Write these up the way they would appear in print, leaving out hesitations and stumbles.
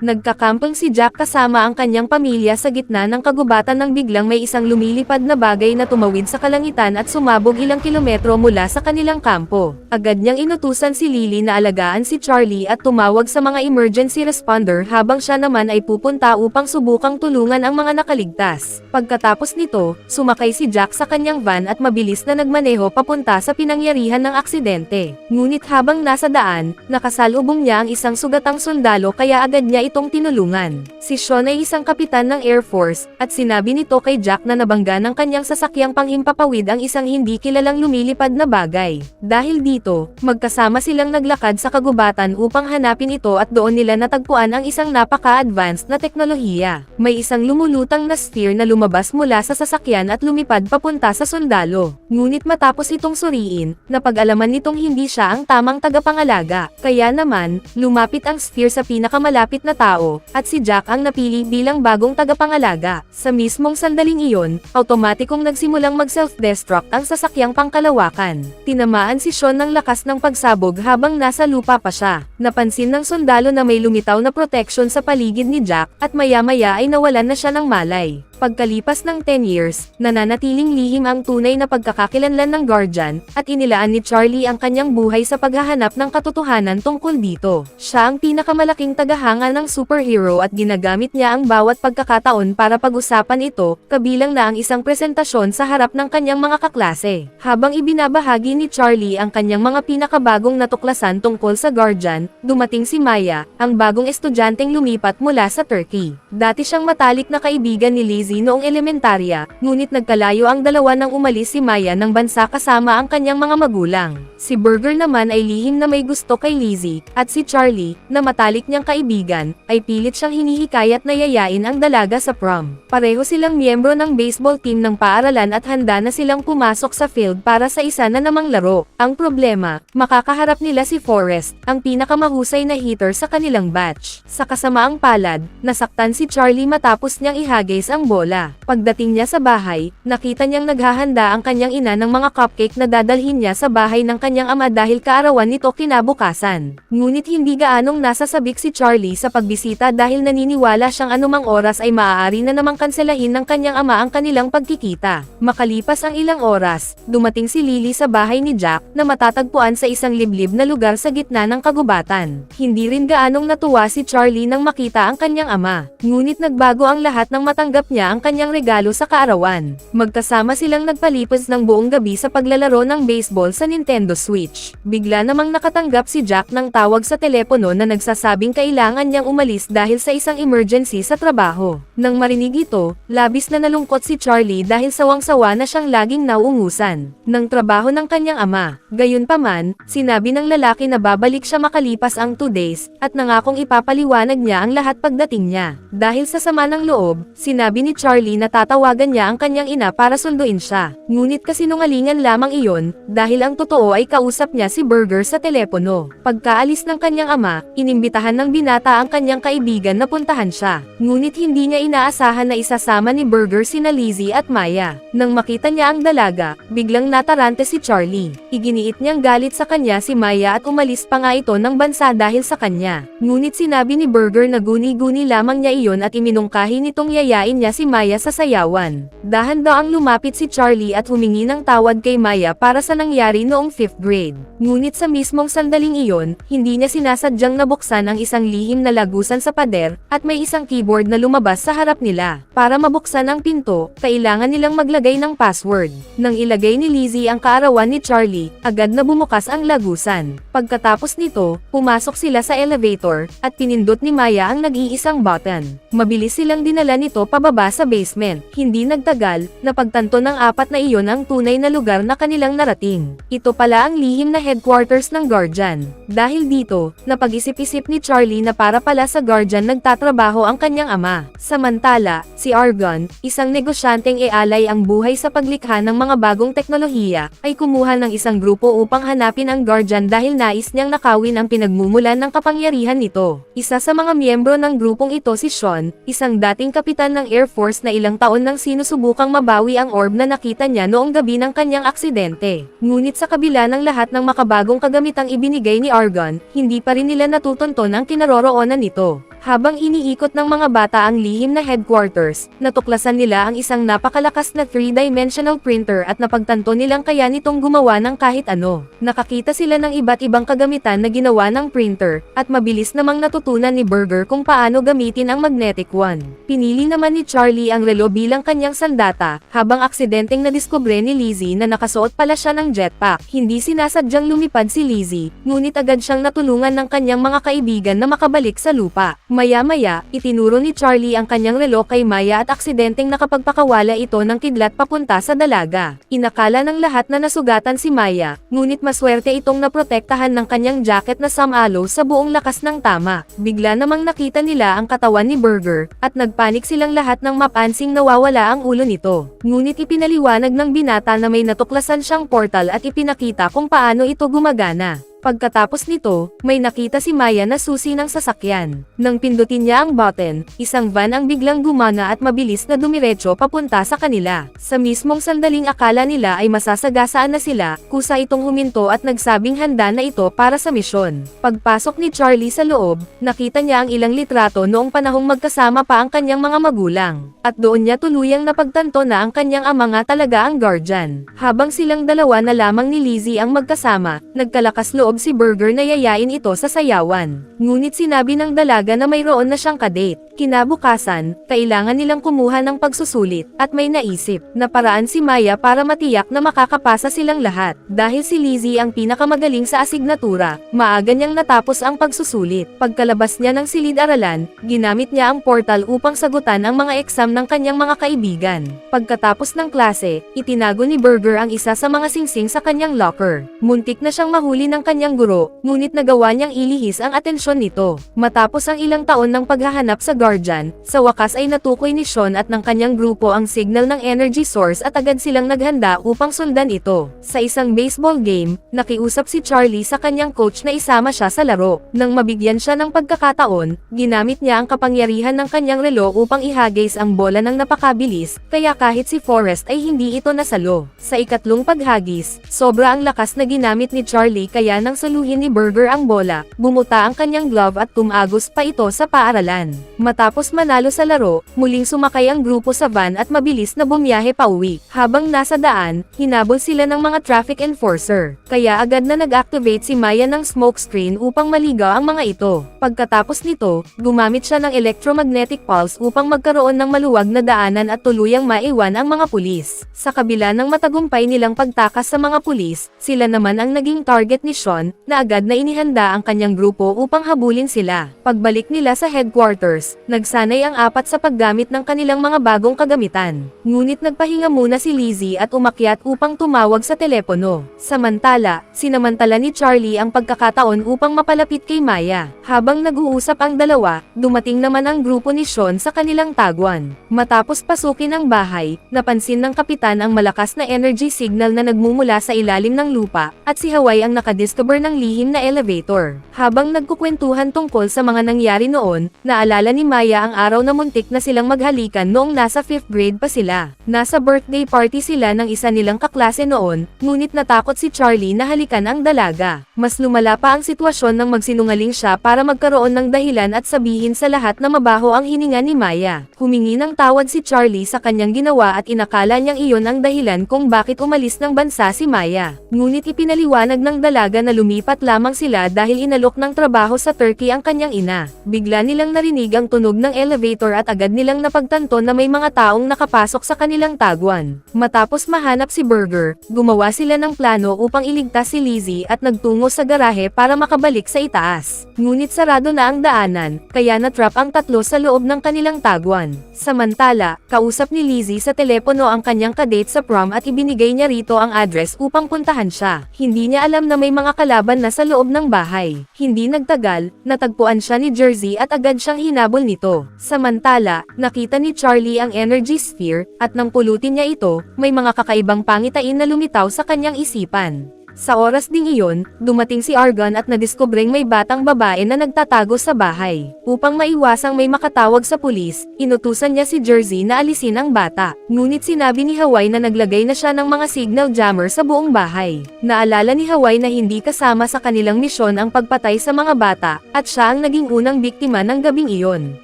Nagkakamping si Jack kasama ang kanyang pamilya sa gitna ng kagubatan nang biglang may isang lumilipad na bagay na tumawid sa kalangitan at sumabog ilang kilometro mula sa kanilang kampo. Agad niyang inutusan si Lily na alagaan si Charlie at tumawag sa mga emergency responder habang siya naman ay pupunta upang subukang tulungan ang mga nakaligtas. Pagkatapos nito, sumakay si Jack sa kanyang van at mabilis na nagmaneho papunta sa pinangyarihan ng aksidente. Ngunit habang nasa daan, nakasalubong niya ang isang sugatang sundalo kaya agad niya itong tinulungan. Si Sean ay isang kapitan ng Air Force, at sinabi nito kay Jack na nabangga ng kanyang sasakyang panghimpapawid ang isang hindi kilalang lumilipad na bagay. Dahil dito, magkasama silang naglakad sa kagubatan upang hanapin ito at doon nila natagpuan ang isang napaka-advanced na teknolohiya. May isang lumulutang na sphere na lumabas mula sa sasakyan at lumipad papunta sa sundalo. Ngunit matapos itong suriin, napag-alaman nitong hindi siya ang tamang tagapangalaga. Kaya naman, lumapit ang sphere sa pinakamalapit na tao, at si Jack ang napili bilang bagong tagapangalaga. Sa mismong sandaling iyon, automatikong nagsimulang mag-self-destruct ang sasakyang pangkalawakan. Tinamaan si Sean ng lakas ng pagsabog habang nasa lupa pa siya. Napansin ng sundalo na may lumitaw na protection sa paligid ni Jack, at maya-maya ay nawalan na siya ng malay. Pagkalipas ng 10 years, nananatiling lihim ang tunay na pagkakakilanlan ng Guardian, at inilaan ni Charlie ang kanyang buhay sa paghahanap ng katotohanan tungkol dito. Siya ang pinakamalaking tagahanga ng superhero at ginagamit niya ang bawat pagkakataon para pag-usapan ito, kabilang na ang isang presentasyon sa harap ng kanyang mga kaklase. Habang ibinabahagi ni Charlie ang kanyang mga pinakabagong natuklasan tungkol sa Guardian, dumating si Maya, ang bagong estudyanteng lumipat mula sa Turkey. Dati siyang matalik na kaibigan ni Lizzie noong elementarya, ngunit nagkalayo ang dalawa nang umalis si Maya ng bansa kasama ang kanyang mga magulang. Si Burger naman ay lihim na may gusto kay Lizzie, at si Charlie, na matalik niyang kaibigan, ay pilit siyang hinihikayat na yayain ang dalaga sa prom. Pareho silang miyembro ng baseball team ng paaralan at handa na silang pumasok sa field para sa isa na namang laro. Ang problema, makakaharap nila si Forrest, ang pinakamahusay na hitter sa kanilang batch. Sa kasamaang palad, nasaktan si Charlie matapos niyang ihagis ang bola. Pagdating niya sa bahay, nakita niyang naghahanda ang kanyang ina ng mga cupcake na dadalhin niya sa bahay ng kanyang ama dahil kaarawan nito kinabukasan. Ngunit hindi gaanong nasasabik si Charlie sa pagbisita dahil naniniwala siyang anumang oras ay maaari na namang kanselahin ng kanyang ama ang kanilang pagkikita. Makalipas ang ilang oras, dumating si Lily sa bahay ni Jack na matatagpuan sa isang liblib na lugar sa gitna ng kagubatan. Hindi rin gaanong natuwa si Charlie nang makita ang kanyang ama. Ngunit nagbago ang lahat nang matanggap niya ang kanyang regalo sa kaarawan. Magkasama silang nagpalipas ng buong gabi sa paglalaro ng baseball sa Nintendo Switch. Bigla namang nakatanggap si Jack ng tawag sa telepono na nagsasabing kailangan niyang umalis dahil sa isang emergency sa trabaho. Nang marinig ito, labis na nalungkot si Charlie dahil sawang-sawa na siyang laging nauungusan ng trabaho ng kanyang ama. Gayunpaman, sinabi ng lalaki na babalik siya makalipas ang 2 days, at nangakong ipapaliwanag niya ang lahat pagdating niya. Dahil sa sama ng loob, sinabi ni Charlie na tatawagan niya ang kanyang ina para sunduin siya. Ngunit kasinungalingan lamang iyon, dahil ang totoo ay kausap niya si Burger sa telepono. Pagkaalis ng kanyang ama, inimbitahan ng binata ang kanyang kaibigan na puntahan siya. Ngunit hindi niya inaasahan na isasama ni Burger sina Lizzie at Maya. Nang makita niya ang dalaga, biglang natarante si Charlie. Iginiit niyang galit sa kanya si Maya at umalis pa nga ito ng bansa dahil sa kanya. Ngunit sinabi ni Burger na guni-guni lamang niya iyon at iminungkahi nitong yayain niya si Maya sa sayawan. Dahan-daang lumapit si Charlie at humingi ng tawad kay Maya para sa nangyari noong 5th grade. Ngunit sa mismong sandaling iyon, hindi niya sinasadyang nabuksan ang isang lihim na lagusan sa pader, at may isang keyboard na lumabas sa harap nila. Para mabuksan ang pinto, kailangan nilang maglagay ng password. Nang ilagay ni Lizzie ang kaarawan ni Charlie, agad na bumukas ang lagusan. Pagkatapos nito, pumasok sila sa elevator, at pinindot ni Maya ang nag-iisang button. Mabilis silang dinala nito pababa sa basement. Hindi nagtagal, napagtanto ng apat na iyon ang tunay na lugar na kanilang narating. Ito pala ang lihim na headquarters ng Guardian. Dahil dito, napag-isip-isip ni Charlie na para pala sa Guardian nagtatrabaho ang kanyang ama. Samantala, si Argon, isang negosyanteng e-alay ang buhay sa paglikha ng mga bagong teknolohiya, ay kumuha ng isang grupo upang hanapin ang Guardian dahil nais niyang nakawin ang pinagmumulan ng kapangyarihan nito. Isa sa mga miyembro ng grupong ito si Sean, isang dating kapitan ng Air Force Force na ilang taon nang sinusubukang mabawi ang orb na nakita niya noong gabi ng kanyang aksidente. Ngunit sa kabila ng lahat ng makabagong kagamitang ibinigay ni Argon, hindi pa rin nila natutunton ang kinaroroonan nito. Habang iniikot ng mga bata ang lihim na headquarters, natuklasan nila ang isang napakalakas na 3-dimensional printer at napagtanto nilang kaya nitong gumawa ng kahit ano. Nakakita sila ng iba't ibang kagamitan na ginawa ng printer, at mabilis namang natutunan ni Burger kung paano gamitin ang magnetic one. Pinili naman ni Charlie ang relo bilang kanyang sandata, habang aksidenteng nadiskubre ni Lizzie na nakasuot pala siya ng jetpack. Hindi sinasadyang lumipad si Lizzie, ngunit agad siyang natulungan ng kanyang mga kaibigan na makabalik sa lupa. Maya-maya, itinuro ni Charlie ang kanyang relo kay Maya at aksidenteng nakapagpakawala ito ng kidlat papunta sa dalaga. Inakala ng lahat na nasugatan si Maya, ngunit maswerte itong naprotektahan ng kanyang jacket na samalo sa buong lakas ng tama. Bigla namang nakita nila ang katawan ni Burger, at nagpanik silang lahat nang mapansing nawawala ang ulo nito. Ngunit ipinaliwanag ng binata na may natuklasan siyang portal at ipinakita kung paano ito gumagana. Pagkatapos nito, may nakita si Maya na susi ng sasakyan. Nang pindutin niya ang button, isang van ang biglang gumana at mabilis na dumiretso papunta sa kanila. Sa mismong sandaling akala nila ay masasagasaan na sila, kusa itong huminto at nagsabing handa na ito para sa misyon. Pagpasok ni Charlie sa loob, nakita niya ang ilang litrato noong panahong magkasama pa ang kanyang mga magulang. At doon niya tuluyang napagtanto na ang kanyang ama nga talaga ang guardian. Habang silang dalawa na lamang ni Lizzie ang magkasama, nagkalakas loob si Burger na yayain ito sa sayawan. Ngunit sinabi ng dalaga na mayroon na siyang kadate. Kinabukasan, kailangan nilang kumuha ng pagsusulit, at may naisip na paraan si Maya para matiyak na makakapasa silang lahat. Dahil si Lizzie ang pinakamagaling sa asignatura, maaga niyang natapos ang pagsusulit. Pagkalabas niya ng silid-aralan, ginamit niya ang portal upang sagutan ang mga exam ng kanyang mga kaibigan. Pagkatapos ng klase, itinago ni Burger ang isa sa mga singsing sa kanyang locker. Muntik na siyang mahuli ng kanyang guro, ngunit nagawa niyang ilihis ang atensyon nito. Matapos ang ilang taon ng paghahanap sa guardian, sa wakas ay natukoy ni Sean at ng kanyang grupo ang signal ng energy source at agad silang naghanda upang sundan ito. Sa isang baseball game, nakiusap si Charlie sa kanyang coach na isama siya sa laro. Nang mabigyan siya ng pagkakataon, ginamit niya ang kapangyarihan ng kanyang relo upang ihagis ang bola ng napakabilis, kaya kahit si Forrest ay hindi ito nasalo. Sa ikatlong paghagis, sobra ang lakas na ginamit ni Charlie kaya nang saluhin ni Burger ang bola, bumuta ang kanyang glove at tumagos pa ito sa paaralan. Matapos manalo sa laro, muling sumakay ang grupo sa van at mabilis na bumiyahe pauwi. Habang nasa daan, hinabol sila ng mga traffic enforcer. Kaya agad na nag-activate si Maya ng smoke screen upang maligaw ang mga ito. Pagkatapos nito, gumamit siya ng electromagnetic pulse upang magkaroon ng maluwag na daanan at tuluyang maiwan ang mga pulis. Sa kabila ng matagumpay nilang pagtakas sa mga pulis, sila naman ang naging target ni Sean, na agad na inihanda ang kanyang grupo upang habulin sila. Pagbalik nila sa headquarters, nagsanay ang apat sa paggamit ng kanilang mga bagong kagamitan. Ngunit nagpahinga muna si Lizzie at umakyat upang tumawag sa telepono. Samantala, sinamantala ni Charlie ang pagkakataon upang mapalapit kay Maya. Habang nag-uusap ang dalawa, dumating naman ang grupo ni Sean sa kanilang tagwan. Matapos pasukin ang bahay, napansin ng kapitan ang malakas na energy signal na nagmumula sa ilalim ng lupa, at si Hawaii ang nakadiscover ng lihim na elevator. Habang nagkukwentuhan tungkol sa mga nangyari noon, naalala ni Maya ang araw na muntik na silang maghalikan noong nasa 5th grade pa sila. Nasa birthday party sila ng isa nilang kaklase noon, ngunit natakot si Charlie na halikan ang dalaga. Mas lumala pa ang sitwasyon nang magsinungaling siya para magkaroon ng dahilan at sabihin sa lahat na mabaho ang hininga ni Maya. Humingi ng tawad si Charlie sa kanyang ginawa at inakala niyang iyon ang dahilan kung bakit umalis ng bansa si Maya. Ngunit ipinaliwanag ng dalaga na lumipat lamang sila dahil inalok ng trabaho sa Turkey ang kanyang ina. Bigla nilang narinig ang tunog ng elevator at agad nilang napagtanto na may mga taong nakapasok sa kanilang tagwan. Matapos mahanap si Burger, gumawa sila ng plano upang iligtas si Lizzie at nagtungo sa garahe para makabalik sa itaas. Ngunit sarado na ang daanan, kaya natrap ang tatlo sa loob ng kanilang tagwan. Samantala, kausap ni Lizzie sa telepono ang kanyang kadate sa prom at ibinigay niya rito ang address upang puntahan siya. Hindi niya alam na may mga kalaban na sa loob ng bahay. Hindi nagtagal, natagpuan siya ni Jersey at agad siyang hinabol nito. Samantala, nakita ni Charlie ang energy sphere, at nang pulutin niya ito, may mga kakaibang pangitain na lumitaw sa kanyang isipan. Sa oras ding iyon, dumating si Argon at nadiskubreng may batang babae na nagtatago sa bahay. Upang maiwasang may makatawag sa pulis, inutusan niya si Jersey na alisin ang bata. Ngunit sinabi ni Hawaii na naglagay na siya ng mga signal jammer sa buong bahay. Naalala ni Hawaii na hindi kasama sa kanilang misyon ang pagpatay sa mga bata, at siya ang naging unang biktima ng gabing iyon.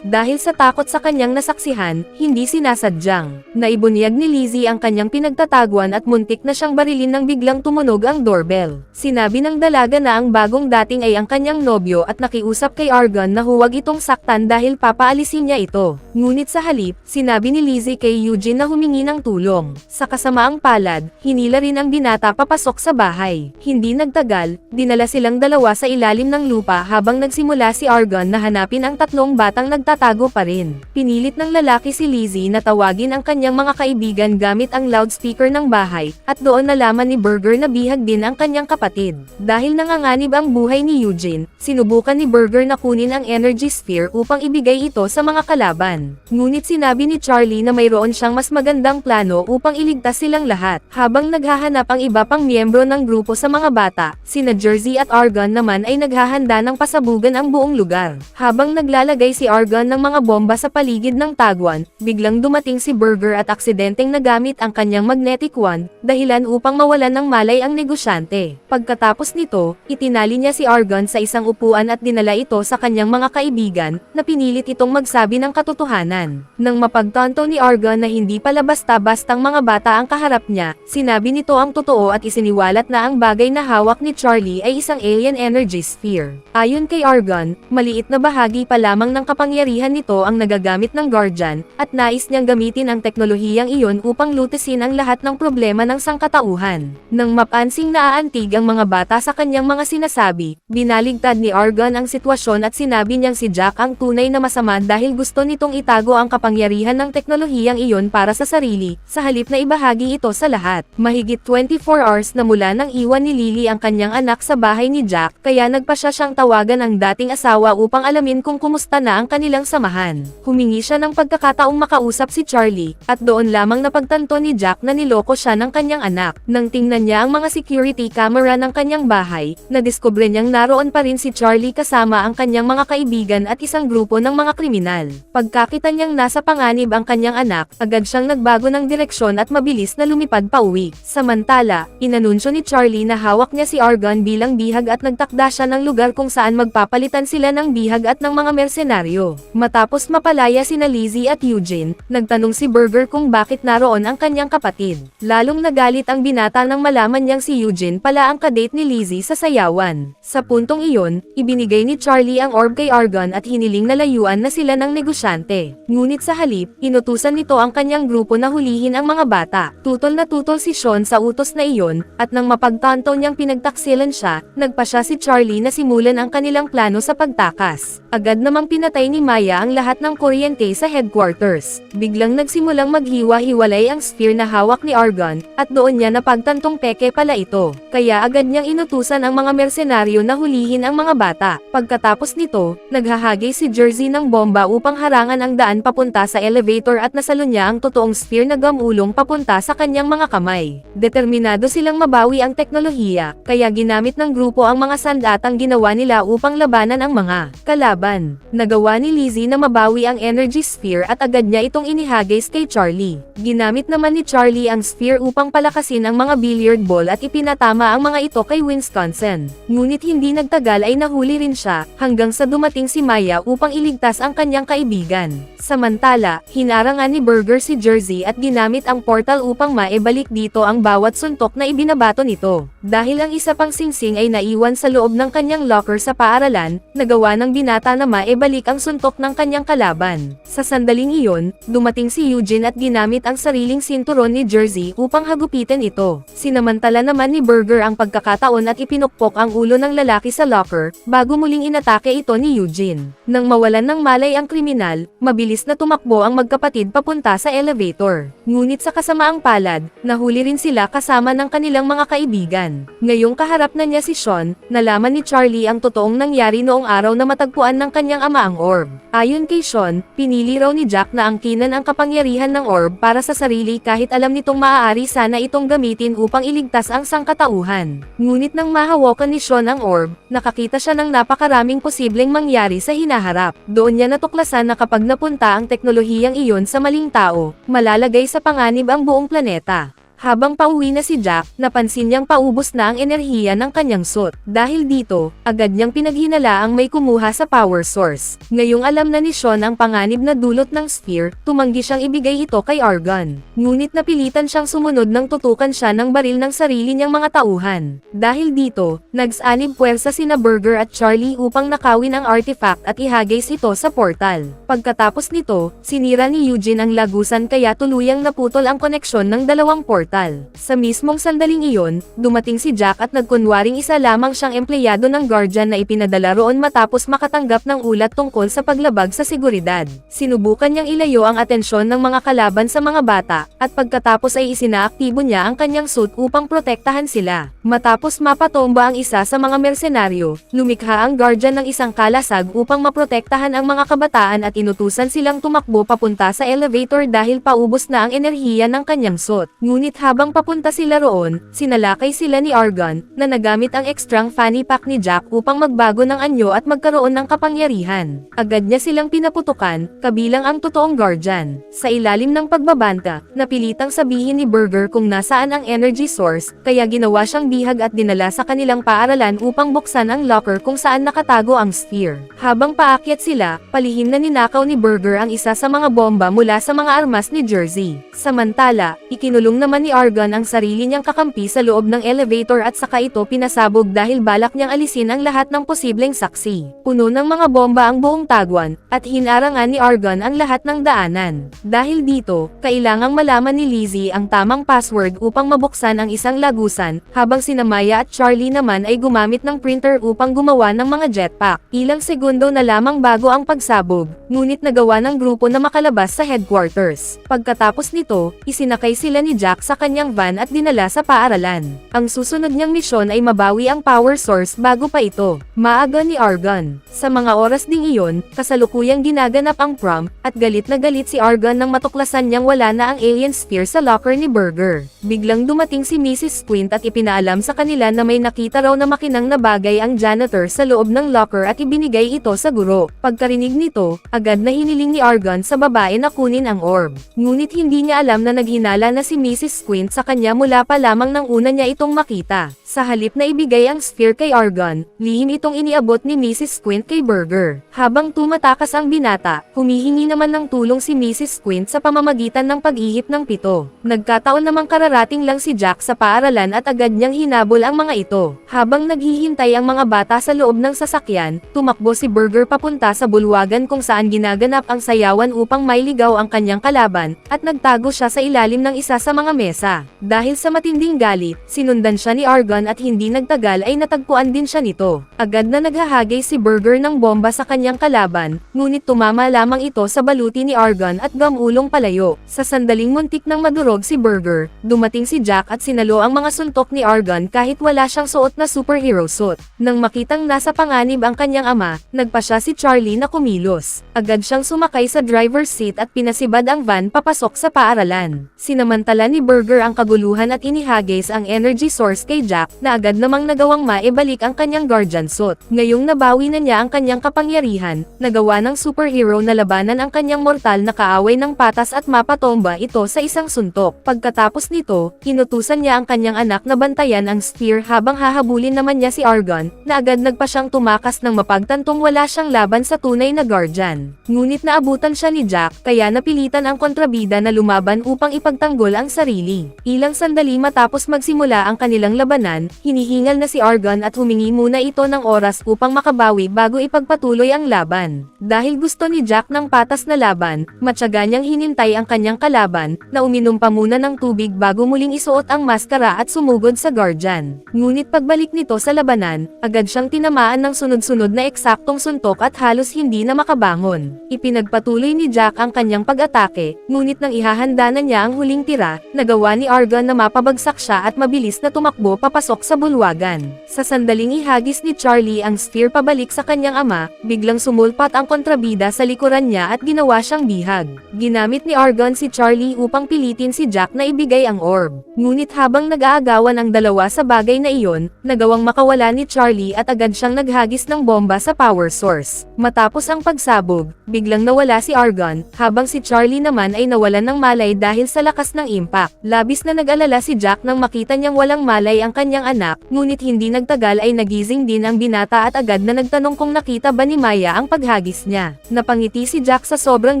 Dahil sa takot sa kanyang nasaksihan, hindi sinasadyang. Naibunyag ni Lizzie ang kanyang pinagtataguan at muntik na siyang barilin nang biglang tumunog ang doorbell. Sinabi ng dalaga na ang bagong dating ay ang kanyang nobyo at nakiusap kay Argon na huwag itong saktan dahil papaalisin niya ito. Ngunit sa halip, sinabi ni Lizzie kay Eugene na humingi ng tulong. Sa kasamaang palad, hinila rin ang binata papasok sa bahay. Hindi nagtagal, dinala silang dalawa sa ilalim ng lupa habang nagsimula si Argon na hanapin ang tatlong batang nagtatago pa rin. Pinilit ng lalaki si Lizzie na tawagin ang kanyang mga kaibigan gamit ang loudspeaker ng bahay, at doon nalaman ni Burger na bihag din ang kanyang kapatid. Dahil nanganganib ang buhay ni Eugene, sinubukan ni Burger na kunin ang energy sphere upang ibigay ito sa mga kalaban. Ngunit sinabi ni Charlie na mayroon siyang mas magandang plano upang iligtas silang lahat. Habang naghahanap ang iba pang miyembro ng grupo sa mga bata, sina Jersey at Argon naman ay naghahanda ng pasabugan ang buong lugar. Habang naglalagay si Argon ng mga bomba sa paligid ng taguan, biglang dumating si Burger at aksidenteng nagamit ang kanyang magnetic wand, dahilan upang mawalan ng malay ang negosyante. Pagkatapos nito, itinali niya si Argon sa isang upuan at dinala ito sa kanyang mga kaibigan, na pinilit itong magsabi ng katotohanan. Nang mapagtanto ni Argon na hindi pala basta-bastang mga bata ang kaharap niya, sinabi nito ang totoo at isiniwalat na ang bagay na hawak ni Charlie ay isang alien energy sphere. Ayon kay Argon, maliit na bahagi pa lamang ng kapangyarihan nito ang nagagamit ng Guardian, at nais niyang gamitin ang teknolohiyang iyon upang lutisin ang lahat ng problema ng sangkatauhan. Nang mapansing naaantig ang mga bata sa kanyang mga sinasabi, binaligtad ni Argon ang sitwasyon at sinabi niyang si Jack ang tunay na masama dahil gusto nitong itago ang kapangyarihan ng teknolohiyang iyon para sa sarili, sa halip na ibahagi ito sa lahat. Mahigit 24 hours na mula nang iwan ni Lily ang kanyang anak sa bahay ni Jack, kaya nagpasya siyang tawagan ang dating asawa upang alamin kung kumusta na ang kanilang samahan. Humingi siya ng pagkakataong makausap si Charlie, at doon lamang napagtanto ni Jack na niloko siya ng kanyang anak. Nang tingnan niya ang mga security camera ng kanyang bahay, nadiskubre niyang naroon pa rin si Charlie kasama ang kanyang mga kaibigan at isang grupo ng mga kriminal. Pagkakita niyang nasa panganib ang kanyang anak, agad siyang nagbago ng direksyon at mabilis na lumipad pauwi. Samantala, inanunsyo ni Charlie na hawak niya si Argon bilang bihag at nagtakda siya ng lugar kung saan magpapalitan sila ng bihag at ng mga mersenaryo. Matapos mapalaya sina Lizzie at Eugene, nagtanong si Burger kung bakit naroon ang kanyang kapatid. Lalong nagalit ang binata nang malaman niyang si Eugene pala ang kadate ni Lizzie sa sayawan. Sa puntong iyon, ibinigay ni Charlie ang orb kay Argon at hiniling na layuan na sila ng negosyante. Ngunit sa halip, inutusan nito ang kanyang grupo na hulihin ang mga bata. Tutol na tutol si Sean sa utos na iyon, at nang mapagtanto niyang pinagtaksilan siya, nagpasya si Charlie na simulan ang kanilang plano sa pagtakas. Agad namang pinatay ni Maya ang lahat ng kuryente sa headquarters. Biglang nagsimulang maghiwa-hiwalay ang sphere na hawak ni Argon, at doon niya napagtantong peke pala ito. Kaya agad niyang inutusan ang mga mersenaryo na hulihin ang mga bata. Pagkatapos nito, naghahagay si Jersey ng bomba upang harangan ang daan papunta sa elevator at nasalo niya ang totoong sphere na gamulong papunta sa kanyang mga kamay. Determinado silang mabawi ang teknolohiya, kaya ginamit ng grupo ang mga sandatang ginawa nila upang labanan ang mga kalaban. Nagawa ni Lizzie na mabawi ang energy sphere at agad niya itong inihagis kay Charlie. Ginamit naman ni Charlie ang sphere upang palakasin ang mga billiard ball at ipinatama ang mga ito kay Wisconsin. Ngunit hindi nagtagal ay nahuli rin siya, hanggang sa dumating si Maya upang iligtas ang kanyang kaibigan. Samantala, hinarangan ni Burger si Jersey at ginamit ang portal upang maibalik dito ang bawat suntok na ibinabato nito. Dahil ang isa pang singsing ay naiwan sa loob ng kanyang locker sa paaralan, nagawa ng binata na maibalik ang suntok ng kanyang kalaban. Sa sandaling iyon, dumating si Eugene at ginamit ang sariling sinturon ni Jersey upang hagupitin ito. Sinamantala naman ni Burger ang pagkakataon at ipinukpok ang ulo ng lalaki sa locker, bago muling inatake ito ni Eugene. Nang mawalan ng malay ang kriminal, mabilis na tumakbo ang magkapatid papunta sa elevator. Ngunit sa kasamaang palad, nahuli rin sila kasama ng kanilang mga kaibigan. Ngayong kaharap na niya si Sean, nalaman ni Charlie ang totoong nangyari noong araw na matagpuan ng kanyang ama ang orb. Ayon kay Sean, pinili raw ni Jack na angkinan ang kapangyarihan ng orb para sa sarili kahit alam nitong maaari sana itong gamitin upang iligtas ang sangkatauhan. mga tauhan. Ngunit nang mahawakan ni Sean ang orb, nakakita siya ng napakaraming posibleng mangyari sa hinaharap. Doon niya natuklasan na kapag napunta ang teknolohiyang iyon sa maling tao, malalagay sa panganib ang buong planeta. Habang pauwi na si Jack, napansin niyang paubos na ang enerhiya ng kanyang suit. Dahil dito, agad niyang pinaghinala ang may kumuha sa power source. Ngayong alam na ni Sean ang panganib na dulot ng sphere, tumanggi siyang ibigay ito kay Argon. Ngunit napilitan siyang sumunod nang tutukan siya ng baril ng sarili niyang mga tauhan. Dahil dito, nagsanib puwersa sina Burger at Charlie upang nakawin ang artifact at ihagis ito sa portal. Pagkatapos nito, sinira ni Eugene ang lagusan kaya tuluyang naputol ang koneksyon ng dalawang portal. Sa mismong sandaling iyon, dumating si Jack at nagkunwaring isa lamang siyang empleyado ng Guardian na ipinadala roon matapos makatanggap ng ulat tungkol sa paglabag sa seguridad. Sinubukan niyang ilayo ang atensyon ng mga kalaban sa mga bata, at pagkatapos ay isinaaktibo niya ang kanyang suit upang protektahan sila. Matapos mapatomba ang isa sa mga mersenaryo, lumikha ang Guardian ng isang kalasag upang maprotektahan ang mga kabataan at inutusan silang tumakbo papunta sa elevator dahil paubos na ang enerhiya ng kanyang suit. Ngunit habang papunta sila roon, sinalakay sila ni Argon, na nagamit ang ekstrang fanny pack ni Jack upang magbago ng anyo at magkaroon ng kapangyarihan. Agad niya silang pinaputukan, kabilang ang totoong Guardian. Sa ilalim ng pagbabanta, napilitang sabihin ni Burger kung nasaan ang energy source, kaya ginawa siyang bihag at dinala sa kanilang paaralan upang buksan ang locker kung saan nakatago ang sphere. Habang paakyat sila, palihim na ninakaw ni Burger ang isa sa mga bomba mula sa mga armas ni Jersey. Samantala, ikinulong naman ni Argon ang sarili niyang kakampi sa loob ng elevator at saka ito pinasabog dahil balak niyang alisin ang lahat ng posibleng saksi. Puno ng mga bomba ang buong tagwan, at hinarangan ni Argon ang lahat ng daanan. Dahil dito, kailangang malaman ni Lizzie ang tamang password upang mabuksan ang isang lagusan, habang sina Maya at Charlie naman ay gumamit ng printer upang gumawa ng mga jetpack. Ilang segundo na lamang bago ang pagsabog, ngunit nagawa ng grupo na makalabas sa headquarters. Pagkatapos nito, isinakay sila ni Jack sa kanyang van at dinala sa paaralan. Ang susunod niyang misyon ay mabawi ang power source bago pa ito maaga ni Argon. Sa mga oras ding iyon, kasalukuyang ginaganap ang prom, at galit na galit si Argon nang matuklasan niyang wala na ang alien sphere sa locker ni Burger. Biglang dumating si Mrs. Squint at ipinaalam sa kanila na may nakita raw na makinang na bagay ang janitor sa loob ng locker at ibinigay ito sa guro. Pagkarinig nito, agad na hiniling ni Argon sa babae na kunin ang orb. Ngunit hindi niya alam na naghinala na si Mrs. Squint sa kanya mula pa lamang nang una niya itong makita. Sa halip na ibigay ang sphere kay Argon, lihim itong iniabot ni Mrs. Squint kay Burger. Habang tumatakas ang binata, humihingi naman ng tulong si Mrs. Squint sa pamamagitan ng pag-ihip ng pito. Nagkataon namang kararating lang si Jack sa paaralan at agad niyang hinabol ang mga ito. Habang naghihintay ang mga bata sa loob ng sasakyan, tumakbo si Burger papunta sa bulwagan kung saan ginaganap ang sayawan upang mailigaw ang kanyang kalaban, at nagtago siya sa ilalim ng isa sa mga mesa. Dahil sa matinding galit, sinundan siya ni Argon at hindi nagtagal ay natagpuan din siya nito. Agad na naghahagay si Burger ng bomba sa kanyang kalaban, ngunit tumama lamang ito sa baluti ni Argon at gamulong palayo. Sa sandaling muntik nang madurog si Burger, dumating si Jack at sinalo ang mga suntok ni Argon kahit wala siyang suot na superhero suit. Nang makitang nasa panganib ang kanyang ama, nagpasya si Charlie na kumilos. Agad siyang sumakay sa driver's seat at pinasibad ang van papasok sa paaralan. Sinamantala ni Burger ang kaguluhan at inihagis ang energy source kay Jack, na agad namang nagawang maibalik ang kanyang Guardian suit. Ngayong nabawi na niya ang kanyang kapangyarihan, nagawa ng superhero na labanan ang kanyang mortal na kaaway ng patas at mapatomba ito sa isang suntok. Pagkatapos nito, inutusan niya ang kanyang anak na bantayan ang sphere habang hahabulin naman niya si Argon, na agad nagpa siyang tumakas nang mapagtantong wala siyang laban sa tunay na Guardian. Ngunit naabutan siya ni Jack, kaya napilitan ang kontrabida na lumaban upang ipagtanggol ang sarili. Ilang sandali matapos magsimula ang kanilang labanan, hinihingal na si Argon at humingi muna ito ng oras upang makabawi bago ipagpatuloy ang laban. Dahil gusto ni Jack ng patas na laban, matyaga niyang hinintay ang kanyang kalaban, na uminom pa muna ng tubig bago muling isuot ang maskara at sumugod sa Guardian. Ngunit pagbalik nito sa labanan, agad siyang tinamaan ng sunod-sunod na eksaktong suntok at halos hindi na makabangon. Ipinagpatuloy ni Jack ang kanyang pag-atake, ngunit nang ihahanda na niya ang huling tira, nagawa ni Argon na mapabagsak siya at mabilis na tumakbo papasok papasok sa bulwagan. Sa sandaling ihagis ni Charlie ang sphere pabalik sa kanyang ama, biglang sumulpat ang kontrabida sa likuran niya at ginawa siyang bihag. Ginamit ni Argon si Charlie upang pilitin si Jack na ibigay ang orb. Ngunit habang nag-aagawan ang dalawa sa bagay na iyon, nagawang makawala ni Charlie at agad siyang naghagis ng bomba sa power source. Matapos ang pagsabog, biglang nawala si Argon, habang si Charlie naman ay nawalan ng malay dahil sa lakas ng impact. Labis na nag-alala si Jack nang makita niyang walang malay ang kanyang anak, ngunit hindi nagtagal ay nagising din ang binata at agad na nagtanong kung nakita ba ni Maya ang paghagis niya. Napangiti si Jack sa sobrang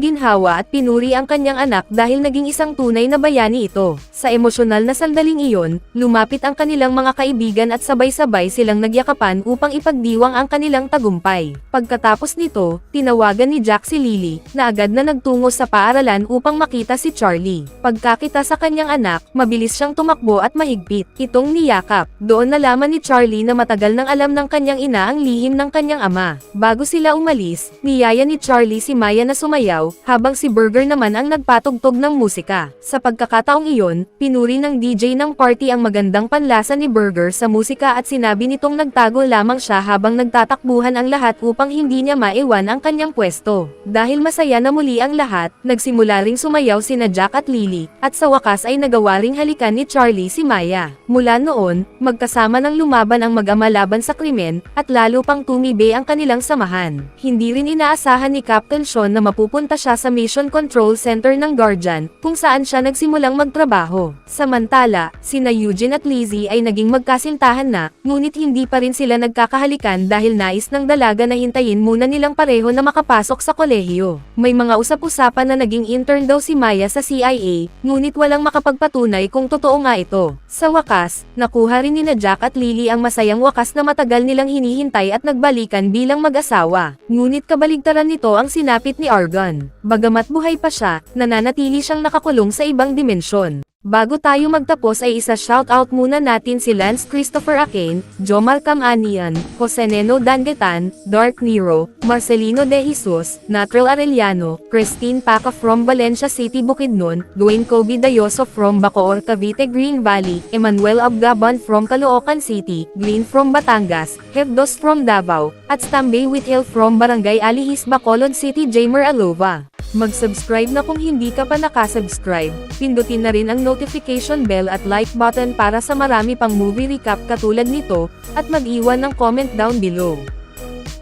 ginhawa at pinuri ang kanyang anak dahil naging isang tunay na bayani ito. Sa emosyonal na sandaling iyon, lumapit ang kanilang mga kaibigan at sabay-sabay silang nagyakapan upang ipagdiwang ang kanilang tagumpay. Pagkatapos nito, tinawagan ni Jack si Lily, na agad na nagtungo sa paaralan upang makita si Charlie. Pagkakita sa kanyang anak, mabilis siyang tumakbo at mahigpit itong niyakap. Doon nalaman ni Charlie na matagal nang alam ng kanyang ina ang lihim ng kanyang ama. Bago sila umalis, niyaya ni Charlie si Maya na sumayaw, habang si Burger naman ang nagpatugtog ng musika. Sa pagkakataong iyon, pinuri ng DJ ng party ang magandang panlasa ni Burger sa musika at sinabi nitong nagtago lamang siya habang nagtatakbuhan ang lahat upang hindi niya maiwan ang kanyang pwesto. Dahil masaya na muli ang lahat, nagsimula ring sumayaw sina Jack at Lily, at sa wakas ay nagawa ring halikan ni Charlie si Maya. Mula noon, magkasama nang lumaban ang mag-ama laban sa krimen, at lalo pang tumibe ang kanilang samahan. Hindi rin inaasahan ni Captain Sean na mapupunta siya sa Mission Control Center ng Guardian, kung saan siya nagsimulang magtrabaho. Samantala, sina Eugene at Lizzie ay naging magkasintahan na, ngunit hindi pa rin sila nagkakahalikan dahil nais ng dalaga na hintayin muna nilang pareho na makapasok sa kolehiyo. May mga usap-usapan na naging intern daw si Maya sa CIA, ngunit walang makapagpatunay kung totoo nga ito. Sa wakas, nakuha rin nina Jack at Lily ang masayang wakas na matagal nilang hinihintay at nagbalikan bilang mag-asawa. Ngunit kabaligtaran nito ang sinapit ni Argon. Bagamat buhay pa siya, nananatili siyang nakakulong sa ibang dimensyon. Bago tayo magtapos ay isa-shoutout muna natin si Lance Christopher Aquin, Jomar Camanian, Jose Neno Dangetan, Dark Nero, Marcelino De Jesus, Natrel Arellano, Christine Paca from Valencia City Bukidnon, Dwayne Kobe Dayoso from Bacoor Cavite Green Valley, Emmanuel Abgaban from Caloocan City, Glenn from Batangas, Hevdos from Davao, at Stambay Whithill from Barangay Alihis Bacolod City Jamer Alova. Mag-subscribe na kung hindi ka pa nakasubscribe, pindutin na rin ang notification bell at like button para sa marami pang movie recap katulad nito, at mag-iwan ng comment down below.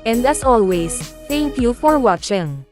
And as always, thank you for watching.